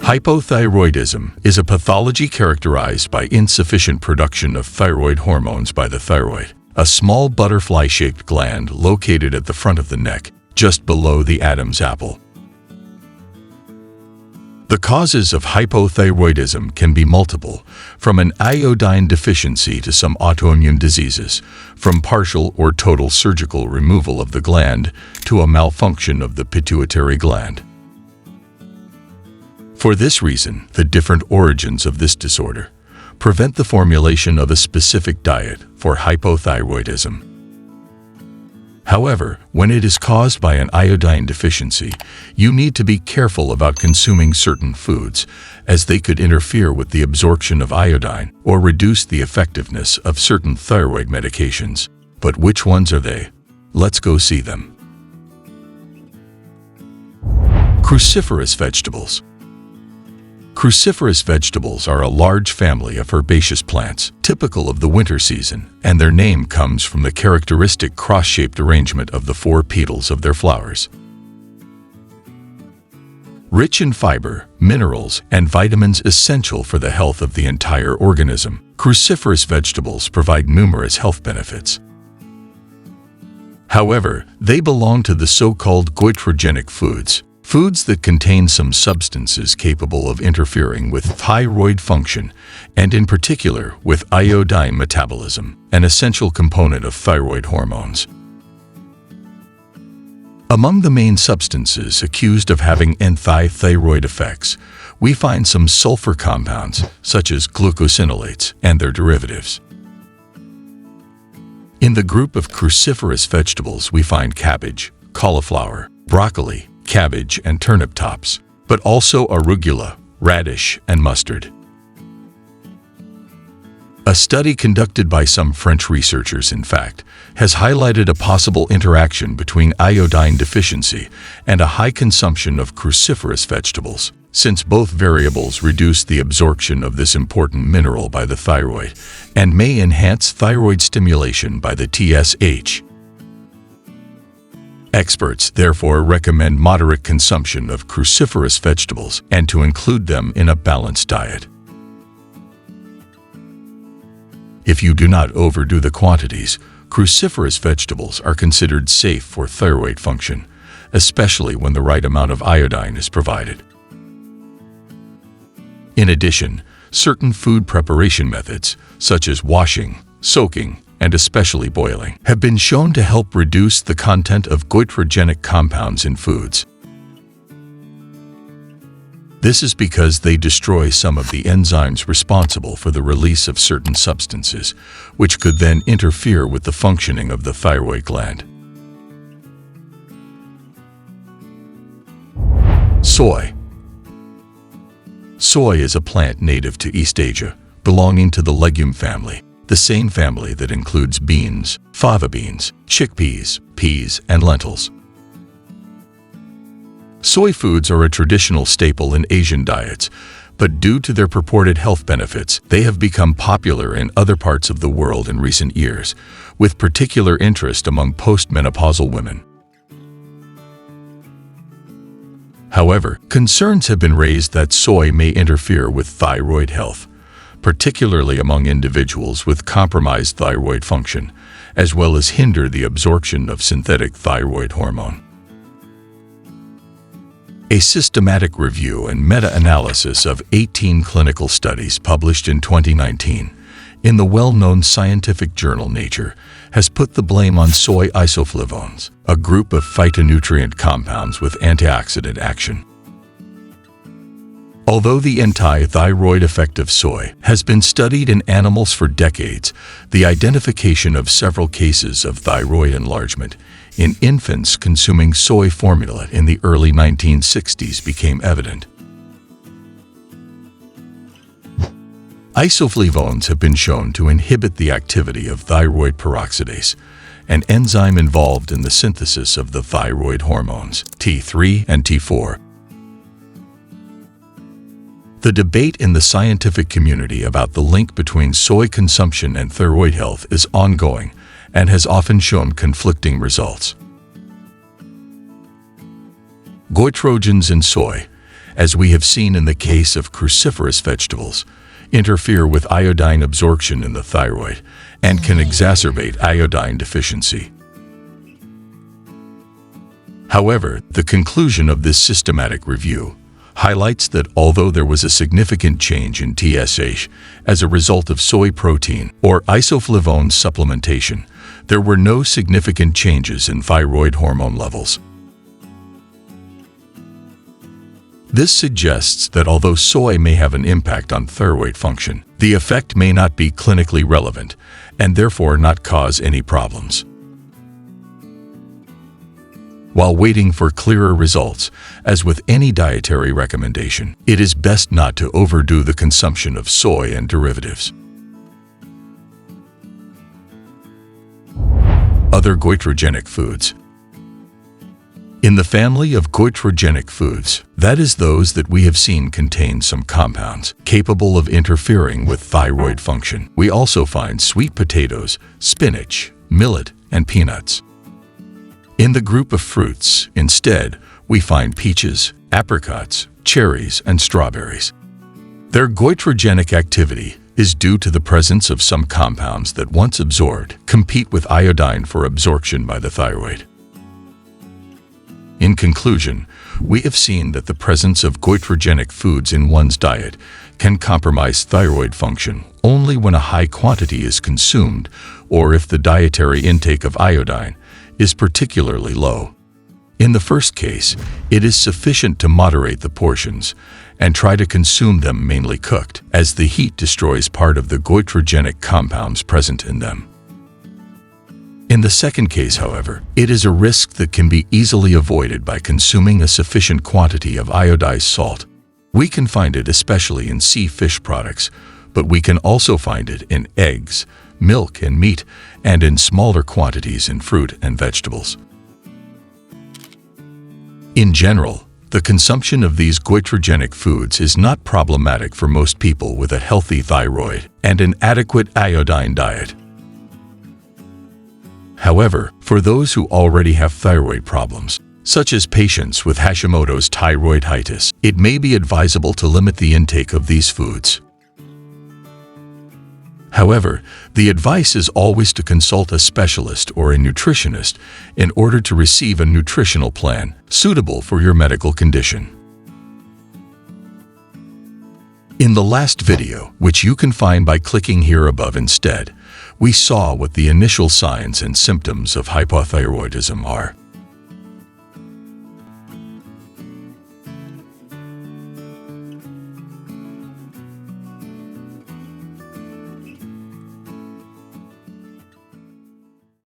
Hypothyroidism is a pathology characterized by insufficient production of thyroid hormones by the thyroid, a small butterfly-shaped gland located at the front of the neck, just below the Adam's apple. The causes of hypothyroidism can be multiple, from an iodine deficiency to some autoimmune diseases, from partial or total surgical removal of the gland to a malfunction of the pituitary gland. For this reason, the different origins of this disorder prevent the formulation of a specific diet for hypothyroidism. However, when it is caused by an iodine deficiency, you need to be careful about consuming certain foods, as they could interfere with the absorption of iodine or reduce the effectiveness of certain thyroid medications. But which ones are they? Let's go see them. Cruciferous vegetables. Cruciferous vegetables are a large family of herbaceous plants, typical of the winter season, and their name comes from the characteristic cross-shaped arrangement of the four petals of their flowers. Rich in fiber, minerals, and vitamins essential for the health of the entire organism, cruciferous vegetables provide numerous health benefits. However, they belong to the so-called goitrogenic foods, foods that contain some substances capable of interfering with thyroid function, and in particular with iodine metabolism, an essential component of thyroid hormones. Among the main substances accused of having anti-thyroid effects, we find some sulfur compounds, such as glucosinolates and their derivatives. In the group of cruciferous vegetables, we find cabbage, cauliflower, broccoli, cabbage and turnip tops, but also arugula, radish, and mustard. A study conducted by some French researchers, in fact, has highlighted a possible interaction between iodine deficiency and a high consumption of cruciferous vegetables, since both variables reduce the absorption of this important mineral by the thyroid and may enhance thyroid stimulation by the TSH. Experts therefore recommend moderate consumption of cruciferous vegetables and to include them in a balanced diet. If you do not overdo the quantities, cruciferous vegetables are considered safe for thyroid function, especially when the right amount of iodine is provided. In addition, certain food preparation methods, such as washing, soaking, and especially boiling, have been shown to help reduce the content of goitrogenic compounds in foods. This is because they destroy some of the enzymes responsible for the release of certain substances, which could then interfere with the functioning of the thyroid gland. Soy. Soy is a plant native to East Asia, belonging to the legume family, the same family that includes beans, fava beans, chickpeas, peas, and lentils. Soy foods are a traditional staple in Asian diets, but due to their purported health benefits, they have become popular in other parts of the world in recent years, with particular interest among postmenopausal women. However, concerns have been raised that soy may interfere with thyroid health, particularly among individuals with compromised thyroid function, as well as hinder the absorption of synthetic thyroid hormone. A systematic review and meta-analysis of 18 clinical studies published in 2019 in the well-known scientific journal Nature has put the blame on soy isoflavones, a group of phytonutrient compounds with antioxidant action. Although the anti-thyroid effect of soy has been studied in animals for decades, the identification of several cases of thyroid enlargement in infants consuming soy formula in the early 1960s became evident. Isoflavones have been shown to inhibit the activity of thyroid peroxidase, an enzyme involved in the synthesis of the thyroid hormones T3 and T4. The debate in the scientific community about the link between soy consumption and thyroid health is ongoing and has often shown conflicting results. Goitrogens in soy, as we have seen in the case of cruciferous vegetables, interfere with iodine absorption in the thyroid and can exacerbate iodine deficiency. However, the conclusion of this systematic review highlights that although there was a significant change in TSH as a result of soy protein or isoflavones supplementation, there were no significant changes in thyroid hormone levels. This suggests that although soy may have an impact on thyroid function, the effect may not be clinically relevant and therefore not cause any problems. While waiting for clearer results, as with any dietary recommendation, it is best not to overdo the consumption of soy and derivatives. Other goitrogenic foods. In the family of goitrogenic foods, that is those that we have seen contain some compounds capable of interfering with thyroid function, we also find sweet potatoes, spinach, millet, and peanuts. In the group of fruits, instead, we find peaches, apricots, cherries, and strawberries. Their goitrogenic activity is due to the presence of some compounds that, once absorbed, compete with iodine for absorption by the thyroid. In conclusion, we have seen that the presence of goitrogenic foods in one's diet can compromise thyroid function only when a high quantity is consumed or if the dietary intake of iodine is particularly low. In the first case, it is sufficient to moderate the portions and try to consume them mainly cooked, as the heat destroys part of the goitrogenic compounds present in them. In the second case, however, it is a risk that can be easily avoided by consuming a sufficient quantity of iodized salt. We can find it especially in sea fish products, but we can also find it in eggs, milk, and meat, and in smaller quantities in fruit and vegetables. In general, the consumption of these goitrogenic foods is not problematic for most people with a healthy thyroid and an adequate iodine diet. However, for those who already have thyroid problems, such as patients with Hashimoto's thyroiditis, it may be advisable to limit the intake of these foods. However, the advice is always to consult a specialist or a nutritionist in order to receive a nutritional plan suitable for your medical condition. In the last video, which you can find by clicking here above instead, we saw what the initial signs and symptoms of hypothyroidism are.